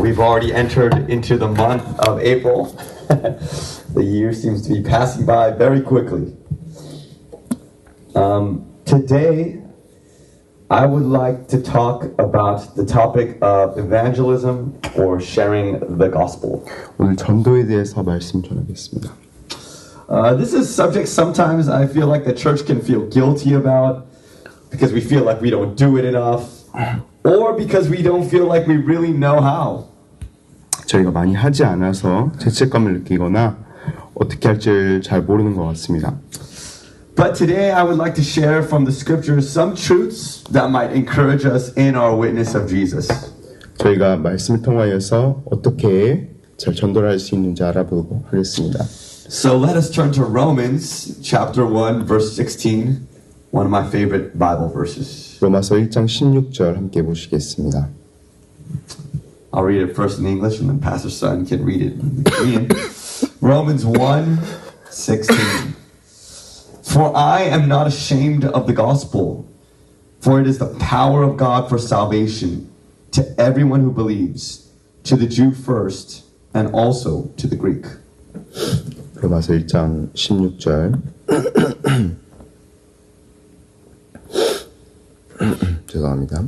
We've already entered into the month of April. The year seems to be passing by very quickly. Today, I would like to talk about the topic of evangelism or sharing the gospel. 오늘 전도에 대해서 말씀 전하겠습니다. This is a subject sometimes I feel like the church can feel guilty about because we feel like we don't do it enough or because we don't feel like we really know how. 저희가 많이 하지 않아서 죄책감을 느끼거나 어떻게 할지를 잘 모르는 것 같습니다. But today I would like to share from the scriptures some truths that might encourage us in our witness of Jesus. 저희가 말씀을 통하여서 어떻게 잘 전도를 할 수 있는지 알아보고 하겠습니다. So let us turn to Romans chapter 1 verse 16, one of my favorite Bible verses. 로마서 1장 16절 함께 보시겠습니다. I'll read it first in English and then Pastor Sun can read it in Korean. Romans 1:16. For I am not ashamed of the gospel, for it is the power of God for salvation to everyone who believes, to the Jew first, and also to the Greek. 로마서 1장 16절. 죄송합니다.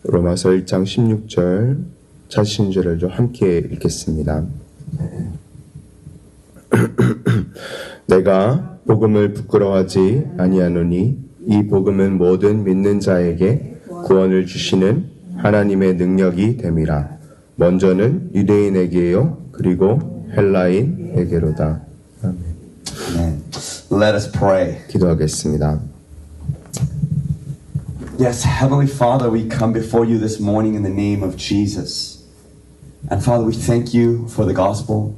로마서 1장 16절 자신절을 좀 함께 읽겠습니다. 내가 복음을 부끄러워하지 아니하노니 이 복음은 모든 믿는 자에게 구원을 주시는 하나님의 능력이 됨이라. 먼저는 유대인에게요 그리고 헬라인에게로다. 아멘. Amen. Let us pray. 기도하겠습니다. Yes, Heavenly Father, we come before you this morning in the name of Jesus. And Father, we thank you for the gospel.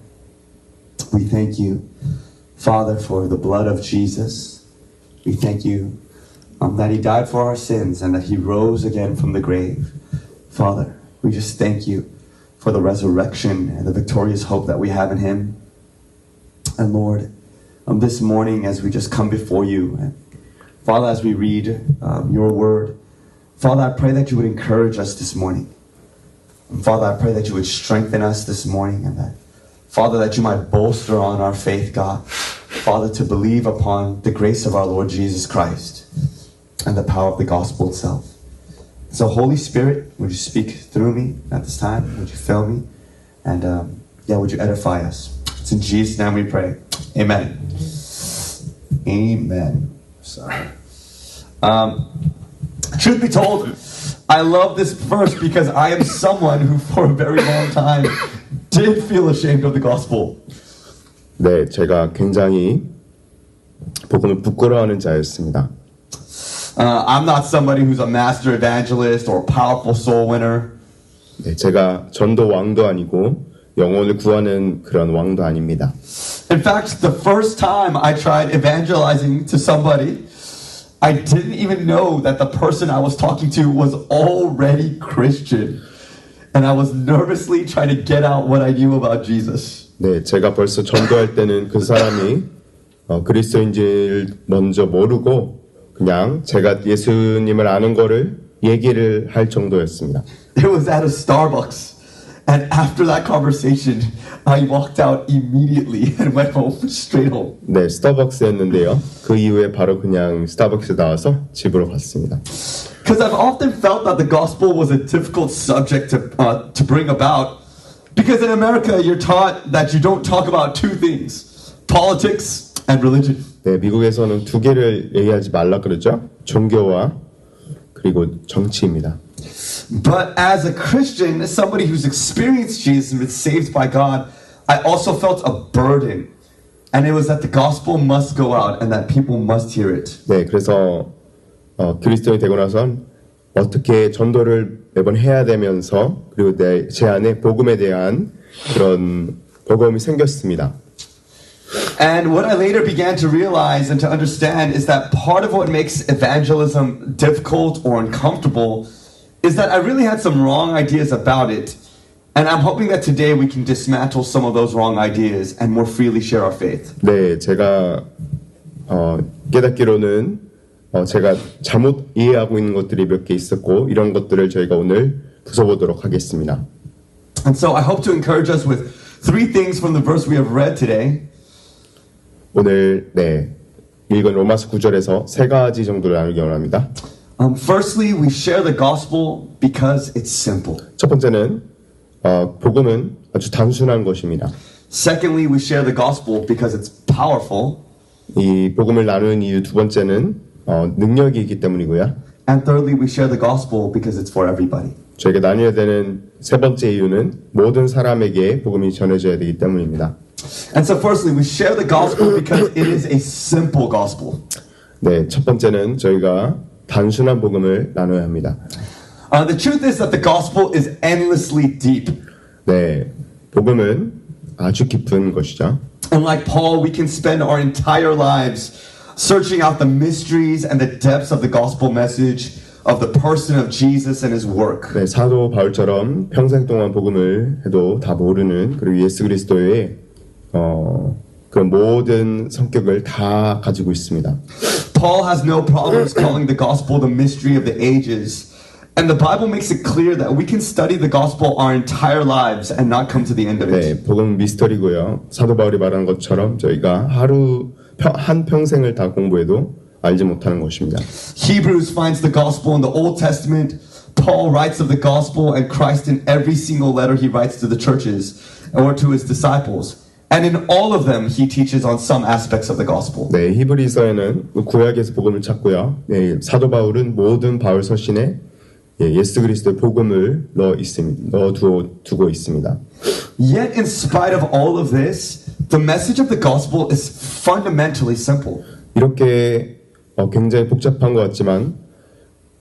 We thank you, Father, for the blood of Jesus. We thank you that he died for our sins and that he rose again from the grave. Father, we just thank you for the resurrection and the victorious hope that we have in him. And Lord, this morning as we just come before you, and Father, as we read your word, Father, I pray that you would encourage us this morning. And Father, I pray that you would strengthen us this morning and that, Father, that you might bolster on our faith, God. Father, to believe upon the grace of our Lord Jesus Christ and the power of the gospel itself. So Holy Spirit, would you speak through me at this time? Would you fill me? And would you edify us? It's in Jesus' name we pray. Amen. Amen. Sorry. Truth be told, I love this verse because I am someone who for a very long time did feel ashamed of the gospel. 네, 제가 굉장히 복음을 부끄러워하는 자였습니다. I'm not somebody who's a master evangelist or a powerful soul winner. 네, 제가 전도 왕도 아니고 영혼을 구하는 그런 왕도 아닙니다. In fact, the first time I tried evangelizing to somebody, I didn't even know that the person I was talking to was already Christian. And I was nervously trying to get out what I knew about Jesus. 네, 제가 벌써 전도할 때는 그 사람이 그리스도인지를 먼저 모르고 그냥 제가 예수님을 아는 거를 얘기를 할 정도였습니다. It was at a Starbucks. And after that conversation, I walked out immediately and went home, straight home. 네, 스타벅스였는데요. 그 이후에 바로 그냥 스타벅스 나와서 집으로 갔습니다. Because I've often felt that the gospel was a difficult subject to bring about. Because in America, you're taught that you don't talk about two things, politics and religion. 네, 미국에서는 두 개를 얘기하지 말라 그러죠. 종교와 그리고 정치입니다. But as a Christian, as somebody who's experienced Jesus and been saved by God, I also felt a burden. And it was that the gospel must go out and that people must hear it. 네, 그래서 그리스도인이 되고 나선 어떻게 전도를 매번 해야 되면서 그리고 제 안에 복음에 대한 그런 버거움이 생겼습니다. And what I later began to realize and to understand is that part of what makes evangelism difficult or uncomfortable is that I really had some wrong ideas about it. And I'm hoping that today we can dismantle some of those wrong ideas and more freely share our faith. 네, 제가 깨닫기로는 제가 잘못 이해하고 있는 것들이 몇 개 있었고 이런 것들을 저희가 오늘 부숴보도록 하겠습니다. And so I hope to encourage us with three things from the verse we have read today. 오늘 읽은 로마서 9절에서 세 가지 정도를 나누기 원합니다. Firstly, we share the gospel because it's simple. 첫 번째는 복음은 아주 단순한 것입니다. Secondly, we share the gospel because it's powerful. 이 복음을 나누는 이유 두 번째는 능력이 있기 때문이고요. And thirdly, we share the gospel because it's for everybody. 저희가 나누어야 되는 세 번째 이유는 모든 사람에게 복음이 전해져야 되기 때문입니다. And so firstly, we share the gospel because it is a simple gospel. 네, 첫 번째는 저희가 단순한 복음을 나눠야 합니다. The truth is that the gospel is endlessly deep. 네, 복음은 아주 깊은 것이죠. And like Paul, we can spend our entire lives searching out the mysteries and the depths of the gospel message of the person of Jesus and his work. 네, 사도 바울처럼 평생 동안 복음을 해도 다 모르는 그리고 예수 그리스도의 그 모든 성격을 다 가지고 있습니다. Paul has no problems calling the gospel the mystery of the ages. And the Bible makes it clear that we can study the gospel our entire lives and not come to the end of it. 네, 복음은 미스터리고요. 사도 바울이 말한 것처럼 저희가 한 평생을 다 공부해도 알지 못하는 것입니다. Hebrews finds the gospel in the Old Testament. Paul writes of the gospel and Christ in every single letter he writes to the churches or to his disciples. And in all of them, he teaches on some aspects of the gospel. 네, 히브리서에는 구약에서 복음을 찾고요. 네, 사도 바울은 모든 바울 서신에 예수 그리스도의 복음을 넣어두고 있습니다. Yet, in spite of all of this, the message of the gospel is fundamentally simple. 이렇게 굉장히 복잡한 것 같지만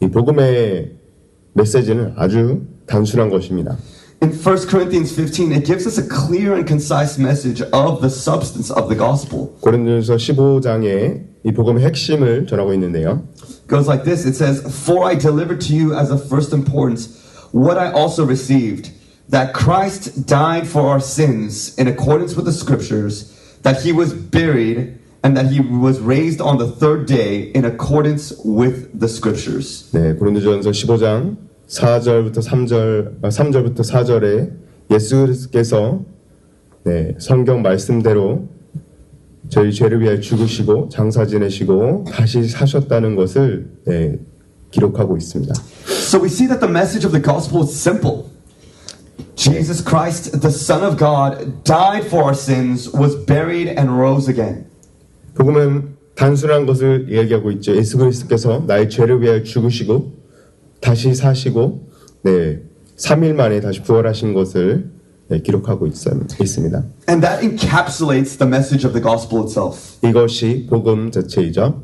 이 복음의 메시지는 아주 단순한 것입니다. In 1 Corinthians 15, it gives us a clear and concise message of the substance of the gospel. 고린도전서 15장에 이 복음의 핵심을 전하고 있는데요. It goes like this. It says, "For I delivered to you as of first importance what I also received, that Christ died for our sins in accordance with the scriptures, that he was buried, and that he was raised on the third day in accordance with the scriptures." 네, 고린도전서 15장 3절부터 4절에 예수께서 성경 말씀대로 저희 죄를 위하여 죽으시고 장사 지내시고 다시 사셨다는 것을 기록하고 있습니다. So we see that the message of the gospel is simple. Jesus Christ, the Son of God, died for our sins, was buried and rose again. 복음은 단순한 것을 이야기하고 있죠. 예수 그리스도께서 나의 죄를 위하여 죽으시고 다시 사시고 3일 만에 다시 부활하신 것을 기록하고 있습니다. And that encapsulates the message of the gospel itself. 이것이 복음 자체이죠.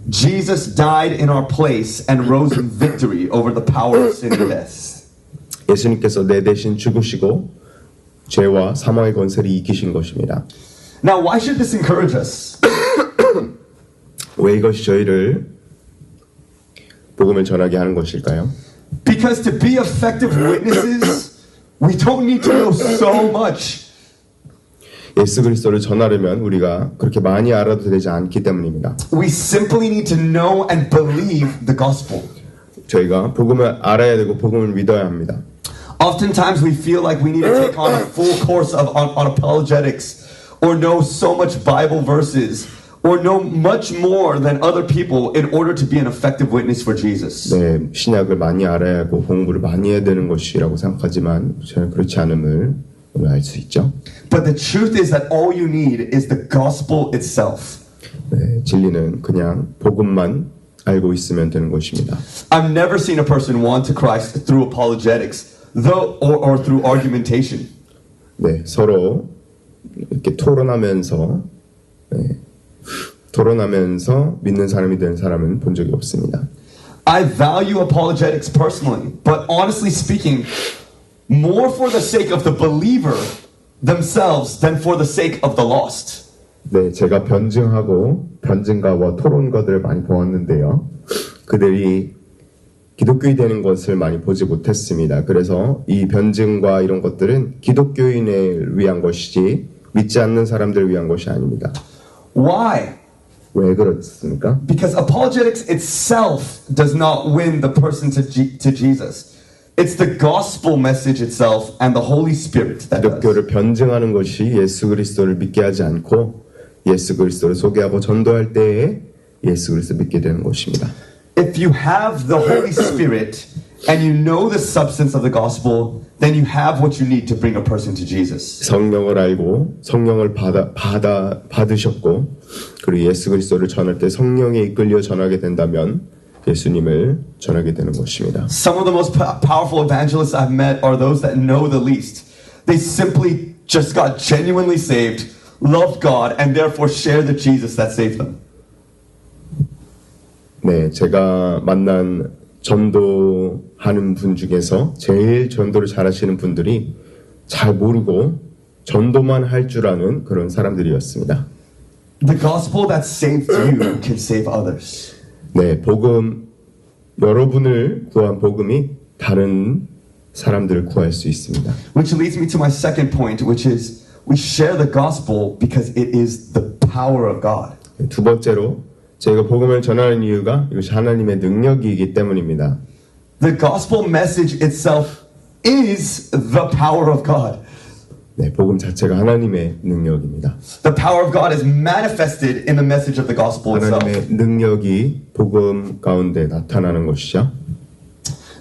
Jesus died in our place and rose in victory over the power of sin and death. 예수님께서 내 대신 죽으시고 죄와 사망의 권세를 이기신 것입니다. Now, why should this encourage us? 왜 이것이 저희를 복음을 전하게 하는 것일까요? Because to be effective witnesses, we don't need to know so much. 예수 그리스도를 전하려면 우리가 그렇게 많이 알아도 되지 않기 때문입니다. We simply need to know and believe the gospel. 저희가 복음을 알아야 되고 복음을 믿어야 합니다. Oftentimes we feel like we need to take on a full course on apologetics or know so much Bible verses or know much more than other people in order to be an effective witness for Jesus. 네, 신약을 많이 알아야 하고 공부를 많이 해야 되는 것이라고 생각하지만 저는 그렇지 않음을 오늘 알 수 있죠. But the truth is that all you need is the gospel itself. 네, 진리는 그냥 복음만 알고 있으면 되는 것입니다. I've never seen a person want to Christ through apologetics, though, or through argumentation. 네, 서로 이렇게 토론하면서 믿는 사람이 되는 사람은 본 적이 없습니다. I value apologetics personally, but honestly speaking, more for the sake of the believer themselves than for the sake of the lost. 네, 제가 변증가와 토론가들을 많이 보았는데요. 그들이 기독교인이 되는 것을 많이 보지 못했습니다. 그래서 이 변증과 이런 것들은 기독교인을 위한 것이지 믿지 않는 사람들을 위한 것이 아닙니다. Why? 왜 그렇습니까? Because apologetics itself does not win the person to Jesus. It's the gospel message itself and the Holy Spirit that does. 기독교를 변증하는 것이 예수 그리스도를 믿게 하지 않고 예수 그리스도를 소개하고 전도할 때에 예수 그리스도 믿게 되는 것입니다. If you have the Holy Spirit and you know the substance of the gospel, then you have what you need to bring a person to Jesus. 성령을 알고 성령을 받으셨고 그리고 예수 그리스도를 전할 때 성령에 이끌려 전하게 된다면 예수님을 전하게 되는 것입니다. Some of the most powerful evangelists I've met are those that know the least. They simply just got genuinely saved, loved God, and therefore share the Jesus that saved them. 네, 제가 만난 전도하는 분 중에서 제일 전도를 잘하시는 분들이 잘 모르고 전도만 할 줄 아는 그런 사람들이었습니다. The gospel that saved you can save others. 네, 복음 여러분을 구한 복음이 다른 사람들을 구할 수 있습니다. Which leads me to my second point, which is we share the gospel because it is the power of God. 두 번째로 저희가 복음을 전하는 이유가 이것이 하나님의 능력이기 때문입니다. The gospel message itself is the power of God. 네, 복음 자체가 하나님의 능력입니다. The power of God is manifested in the message of the gospel itself. 하나님의 능력이 복음 가운데 나타나는 것이죠.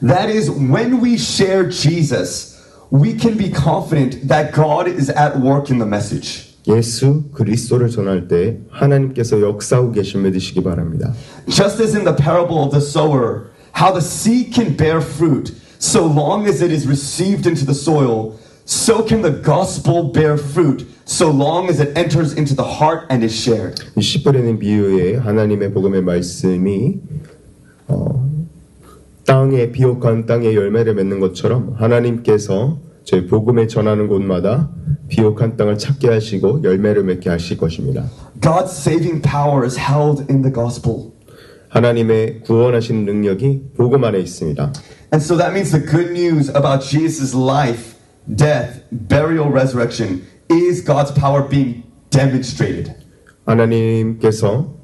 That is, when we share Jesus, we can be confident that God is at work in the message. 예수 그리스도를 전할 때 하나님께서 역사하고 계신 믿으시기 바랍니다. Just as in the parable of the sower, how the seed can bear fruit so long as it is received into the soil, so can the gospel bear fruit so long as it enters into the heart and is shared. 이 씨 뿌리는 비유에 하나님의 복음의 말씀이 땅에 비옥한 땅에 열매를 맺는 것처럼 하나님께서 저희 복음을 전하는 곳마다 비옥한 땅을 찾게 하시고 열매를 맺게 하실 것입니다. God's saving power is held in the gospel. 하나님의 구원하신 능력이 복음 안에 있습니다. And so that means the good news about Jesus' life, death, burial, resurrection is God's power being demonstrated. 하나님께서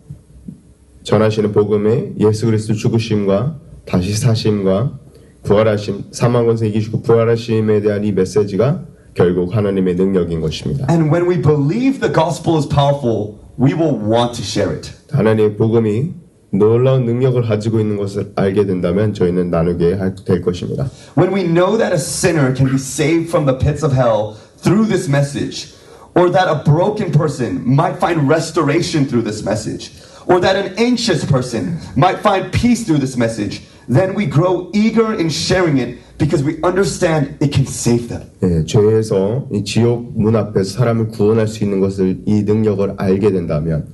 전하시는 복음에 예수 그리스도 죽으심과 다시 사심과 부활하심, 사망 권세 이기시고 부활하심에 대한 이 메시지가 결국 하나님의 능력인 것입니다. And when we believe the gospel is powerful, we will want to share it. 하나님의 복음이 놀라운 능력을 가지고 있는 것을 알게 된다면 저희는 나누게 될 것입니다. When we know that a sinner can be saved from the pits of hell through this message, or that a broken person might find restoration through this message, or that an anxious person might find peace through this message, then we grow eager in sharing it because we understand it can save them. 네, 죄에서 이 지옥 문 앞에서 사람을 구원할 수 있는 것을 이 능력을 알게 된다면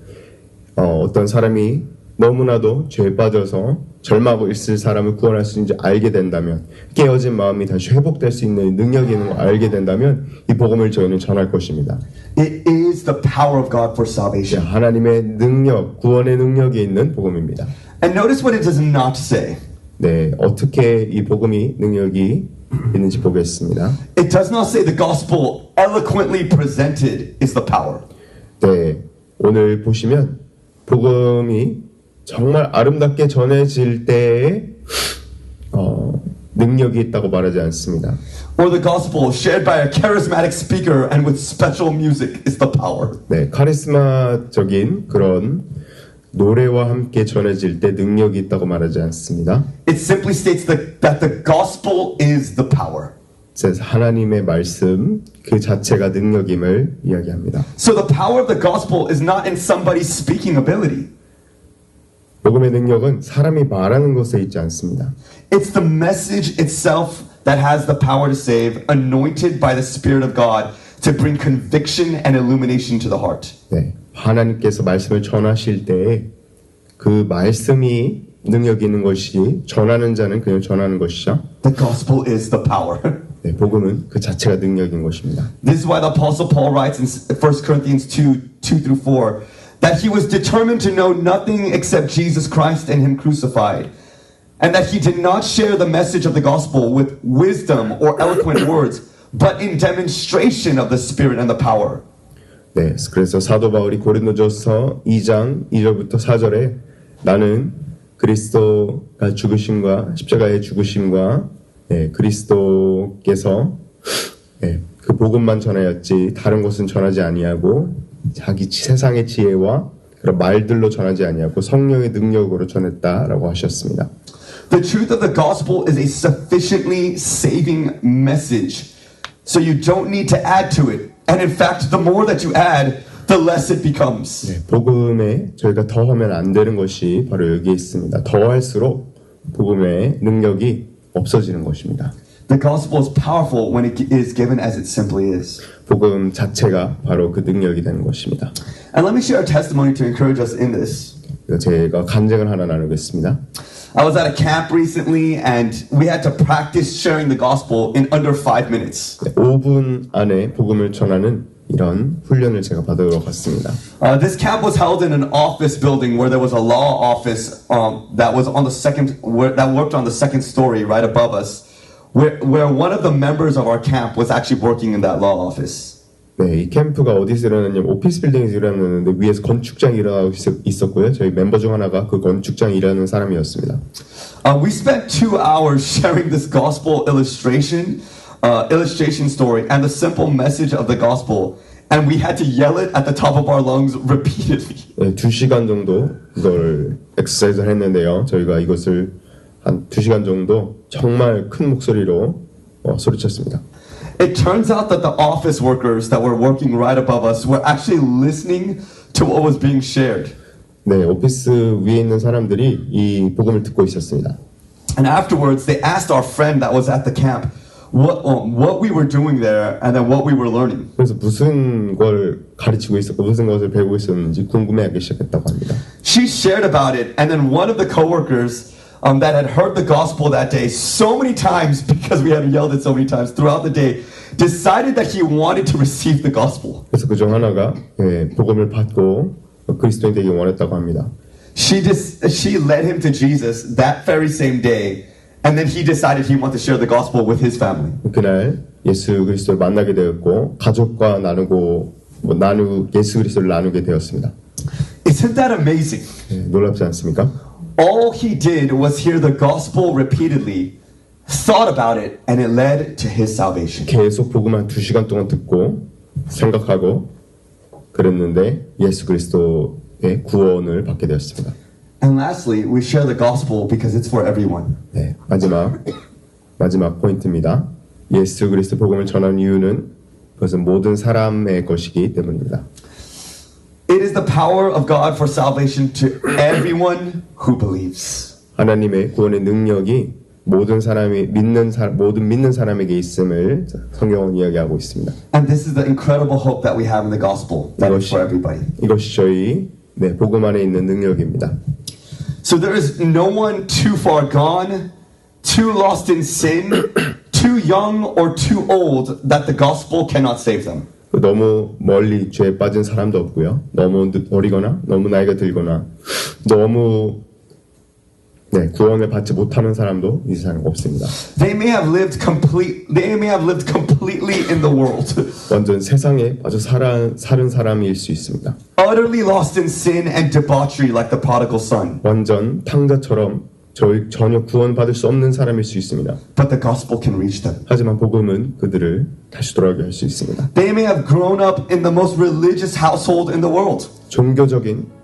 어떤 사람이 너무나도 죄에 빠져서 절망하고 있을 사람을 구원할 수 있는지 알게 된다면 깨어진 마음이 다시 회복될 수 있는 능력이 있는 걸 알게 된다면 이 복음을 저희는 전할 것입니다. It is the power of God for salvation. 하나님의 능력, 구원의 능력이 있는 복음입니다. And notice what it does not say. 네, 어떻게 이 복음이 능력이 있는지 보겠습니다. It does not say the gospel eloquently presented is the power. 네, 오늘 보시면 복음이 정말 아름답게 전해질 때에 능력이 있다고 말하지 않습니다. Or the gospel shared by a charismatic speaker and with special music is the power. 네, 카리스마적인 그런 노래와 함께 전해질 때 능력이 있다고 말하지 않습니다. It simply states that the gospel is the power. 하나님의 말씀 그 자체가 능력임을 이야기합니다. So the power of the gospel is not in somebody's speaking ability. 복음의 능력은 사람이 말하는 것에 있지 않습니다. It's the message itself that has the power to save, anointed by the Spirit of God to bring conviction and illumination to the heart. 네, 하나님께서 말씀을 전하실 때에 그 말씀이 능력이 있는 것이 전하는 자는 그냥 전하는 것이죠. The gospel is the power. 네, 복음은 그 자체가 능력인 것입니다. This is why the Apostle Paul writes in 1 Corinthians 2:2-4 that he was determined to know nothing except Jesus Christ and Him crucified, and that he did not share the message of the gospel with wisdom or eloquent words, but in demonstration of the Spirit and the power. 네, 그래서 사도 바울이 고린도전서 2장 2절부터 4절에 나는 그리스도가 죽으심과 십자가의 죽으심과 그리스도께서 그 복음만 전하였지 다른 것은 전하지 아니하고 자기 세상의 지혜와 그런 말들로 전하지 아니하고 성령의 능력으로 전했다라고 하셨습니다. The truth of the gospel is a sufficiently saving message. So you don't need to add to it. And in fact, the more that you add, the less it becomes. 네, 복음에 저희가 더하면 안 되는 것이 바로 여기에 있습니다. 더할수록 복음의 능력이 없어지는 것입니다. The gospel is powerful when it is given as it simply is. 복음 자체가 바로 그 능력이 되는 것입니다. And let me share a testimony to encourage us in this. 제가 간증을 하나 나누겠습니다. I was at a camp recently and we had to practice sharing the gospel in under 5 minutes. 5분 안에 복음을 전하는 이런 훈련을 제가 받으러 갔습니다. This camp was held in an office building where there was a law office that was on the that worked on the second story right above us, where one of the members of our camp was actually working in that law office. 네, 이 캠프가 어디서 일어났냐면 오피스 빌딩에서 일어났는데 위에서 건축장이 일어나고 있었고요. 저희 멤버 중 하나가 그 건축장에 일하는 사람이었습니다. We spent 2 hours sharing this gospel illustration story and the simple message of the gospel, and we had to yell it at the top of our lungs repeatedly. 네, 2시간 정도 이걸 엑서사이즈를 했는데요. 저희가 이것을 한 2시간 정도 정말 큰 목소리로 소리쳤습니다. It turns out that the office workers that were working right above us were actually listening to what was being shared. 네, 오피스 위에 있는 사람들이 이 복음을 듣고 있었습니다. And afterwards, they asked our friend that was at the camp what we were doing there and then what we were learning. 그래서 무슨 걸 가르치고 있었고 무슨 것을 배우고 있었는지 궁금해하기 시작했다고 합니다. She shared about it, and then one of the coworkers that had heard the gospel that day so many times because we had yelled it so many times throughout the day, decided that he wanted to receive the gospel. 그래서 그중 하나가 복음을 받고 그리스도인 되기 원했다고 합니다. She led him to Jesus that very same day, and then he decided he wanted to share the gospel with his family. 그날 예수 그리스도를 만나게 되었고 가족과 예수 그리스도를 나누게 되었습니다. Isn't that amazing? 놀랍지 않습니까? All he did was hear the gospel repeatedly, thought about it, and it led to his salvation. 계속 복음을 한 2시간 동안 듣고 생각하고 그랬는데 예수 그리스도의 구원을 받게 되었습니다. And lastly, we share the gospel because it's for everyone. 네, 마지막 포인트입니다. 예수 그리스도 복음을 전하는 이유는 그것은 모든 사람의 것이기 때문입니다. It is the power of God for salvation to everyone who believes. 하나님의 구원의 능력이 모든 믿는 사람에게 있음을 성경은 이야기하고 있습니다. And this is the incredible hope that we have in the gospel that is for everybody. 이것이 저희 복음 안에 있는 능력입니다. So there is no one too far gone, too lost in sin, too young or too old that the gospel cannot save them. 너무 멀리 죄에 빠진 사람도 없고요. 너무 어리거나 너무 나이가 들거나 너무 구원을 받지 못하는 사람도 이 세상에 없습니다. They may have lived completely in the world. 완전 세상에 빠져 사는 사람일 수 있습니다. Utterly lost in sin and debauchery like the prodigal son. 완전 탕자처럼 전혀 구원받을 수 없는 사람일 수 있습니다. But the gospel can reach them. 하지만 복음은 그들을 다시 돌아오게 할 수 있습니다. They may have grown up in the most religious household in the world.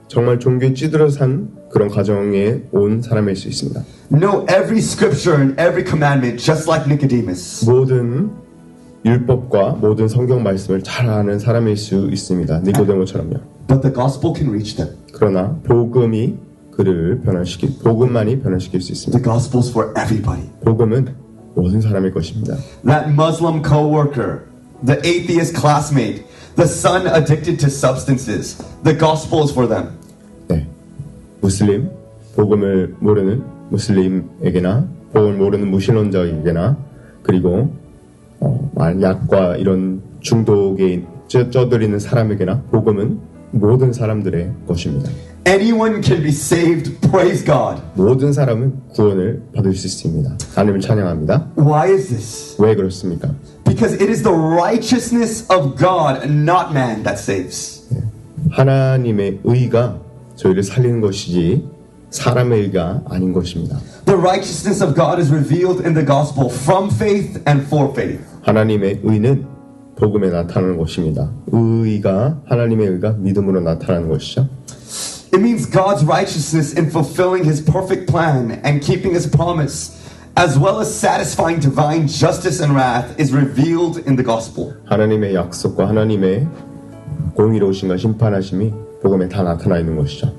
정말 종교에 찌들어 산 그런 가정에 온 사람일 수 있습니다. Know every scripture and every commandment just like Nicodemus. 모든 율법과 모든 성경 말씀을 잘 아는 사람일 수 있습니다. 니고데모처럼요. But the gospel can reach them. 그러나 복음만이 변화시킬 수 있습니다. The gospel's for everybody. 복음은 모든 사람의 것입니다. That Muslim coworker, the atheist classmate, the son addicted to substances, the gospel is for them. 네, 복음을 모르는 무슬림에게나 복음을 모르는 무신론자에게나 그리고 약과 이런 중독에 쪄들이는 사람에게나 복음은 모든 사람들의 것입니다. Anyone can be saved. Praise God. 모든 사람은 구원을 받을 수 있습니다. 하나님을 찬양합니다. Why is this? 왜 그렇습니까? Because it is the righteousness of God and not man that saves. 하나님의 의가 저희를 살리는 것이지 사람의 의가 아닌 것입니다. The righteousness of God is revealed in the gospel from faith and for faith. 하나님의 의는 복음에 나타나는 것입니다. 하나님의 의가 믿음으로 나타나는 것이죠. It means God's righteousness in fulfilling His perfect plan and keeping His promise, as well as satisfying divine justice and wrath, is revealed in the gospel. 하나님의 약속과 하나님의 공의로우신과 심판하심이 복음에 다 나타나 있는 것이죠.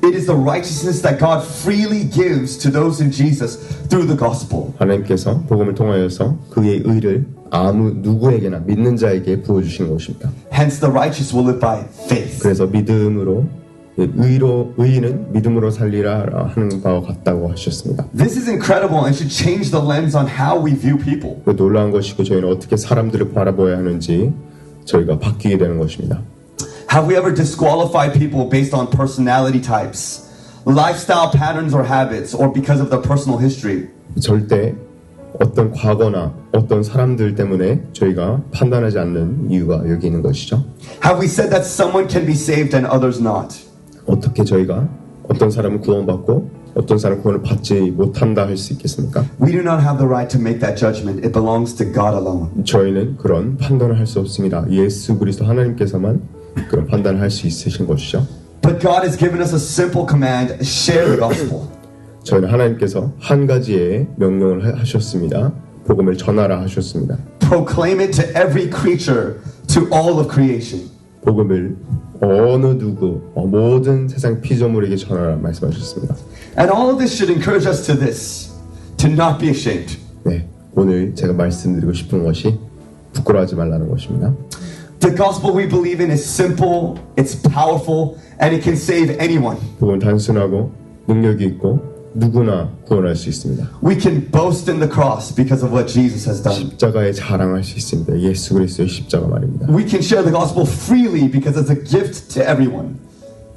It is the righteousness that God freely gives to those in Jesus through the gospel. 하나님께서 복음을 통하여서 그의 의를 아무 누구에게나 믿는 자에게 부어주시는 것입니다. Hence, the righteous will live by faith. 그래서 믿음으로 의인은 믿음으로 살리라 하는 바와 같다고 하셨습니다. This is incredible and should change the lens on how we view people. 놀라운 것이고 저희는 어떻게 사람들을 바라봐야 하는지 저희가 바뀌게 되는 것입니다. Have we ever disqualified people based on personality types, lifestyle patterns or habits, or because of their personal history? 절대 어떤 과거나 어떤 사람들 때문에 저희가 판단하지 않는 이유가 여기 있는 것이죠. Have we said that someone can be saved and others not? 어떻게 저희가 어떤 사람은 구원받고 어떤 사람은 구원을 받지 못한다 할 수 있겠습니까? We do not have the right to make that judgment. It belongs to God alone. 저희는 그런 판단을 할 수 없습니다. 예수 그리스도 하나님께서만 그런 판단을 할 수 있으신 것이죠. But God has given us a simple command: share the gospel. 저희는 하나님께서 한 가지의 명령을 하셨습니다. 복음을 전하라 하셨습니다. Proclaim it to every creature, to all of creation. 복음을 어느 누구 모든 세상 피조물에게 전하라 말씀하셨습니다. And all of this should encourage us to this: to not be ashamed. 네, 오늘 제가 말씀드리고 싶은 것이 부끄러워하지 말라는 것입니다. The gospel we believe in is simple, it's powerful, and it can save anyone. 복음은 단순하고 능력이 있고 누구나 구원할 수 있습니다. We can boast in the cross because of what Jesus has done. 십자가에 자랑할 수 있습니다. 예수 그리스도의 십자가 말입니다. We can share the gospel freely because it's a gift to everyone.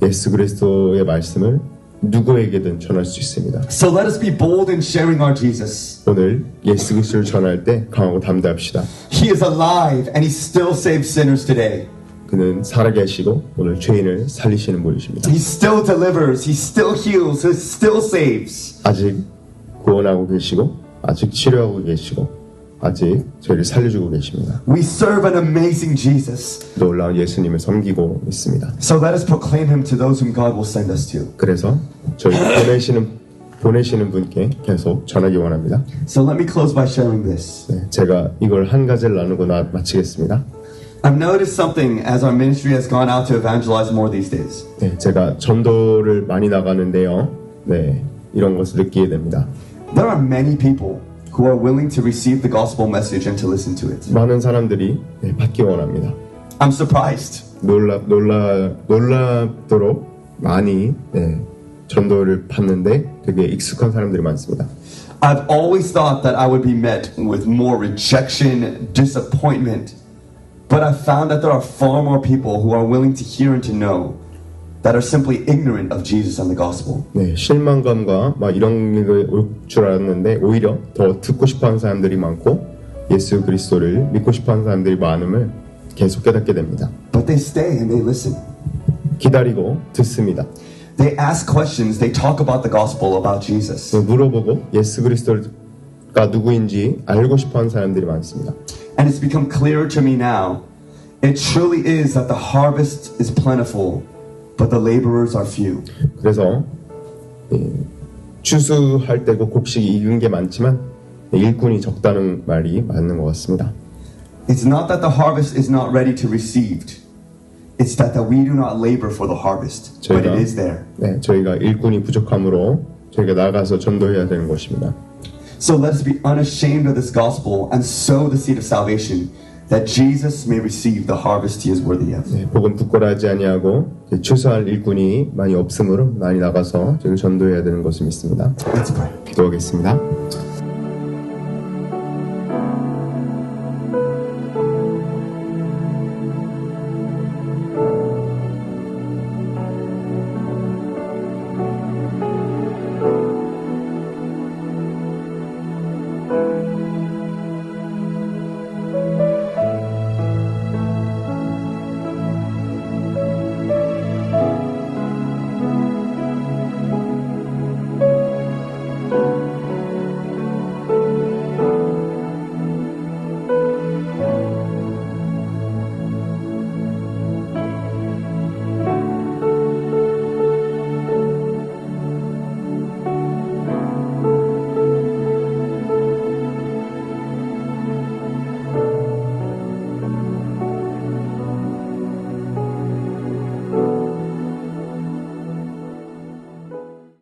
예수 그리스도의 말씀을 누구에게든 전할 수 있습니다. So let us be bold in sharing our Jesus. 오늘 예수 그리스도를 전할 때 강하고 담대합시다. He is alive and He still saves sinners today. 그는 살아계시고 오늘 죄인을 살리시는 분이십니다. He still delivers, He still heals, He still saves. 아직 구원하고 계시고 아직 치료하고 계시고 아직 저희를 살려주고 계십니다. We serve an amazing Jesus. 놀라운 예수님을 섬기고 있습니다. So let us proclaim Him to those whom God will send us to. 그래서 저희 보내시는 분께 계속 전하기 원합니다. So let me close by sharing this. 네, 제가 이걸 한 가지를 나누고 마치겠습니다. I've noticed something as our ministry has gone out to evangelize more these days. 네, 제가 전도를 많이 나가는데요. 네, 이런 것을 느끼게 됩니다. There are many people who are willing to receive the gospel message and to listen to it. 많은 사람들이 받기 원합니다. I'm surprised. 놀랍도록 많이 전도를 받는데 되게 익숙한 사람들이 많습니다. I've always thought that I would be met with more rejection, disappointment. But I've found that there are far more people who are willing to hear and to know that are simply ignorant of Jesus and the gospel. 네, 실망감과 이런 게 올 줄 알았는데 오히려 더 듣고 싶어하는 사람들이 많고 예수 그리스도를 믿고 싶어하는 사람들이 많음을 계속 깨닫게 됩니다. But they stay and they listen. 기다리고 듣습니다. They ask questions. They talk about the gospel, about Jesus. 물어보고 예수 그리스도가 누구인지 알고 싶어하는 사람들이 많습니다. And it's become clearer to me now. It truly is that the harvest is plentiful, but the laborers are few. 그래서 추수할 때고 곡식이 익은 게 많지만 일꾼이 적다는 말이 맞는 것 같습니다. It's not that the harvest is not ready to receive. It's that we do not labor for the harvest, but it is there. 네, 저희가 일꾼이 부족함으로 저희가 나가서 전도해야 되는 것입니다. So let us be unashamed of this gospel and sow the seed of salvation, that Jesus may receive the harvest He is worthy of. 네, 복음 부끄러워하지 아니하고 추수할 일꾼이 많이 없으므로 많이 나가서 저희를 전도해야 되는 것을 믿습니다. Let's pray. 기도하겠습니다.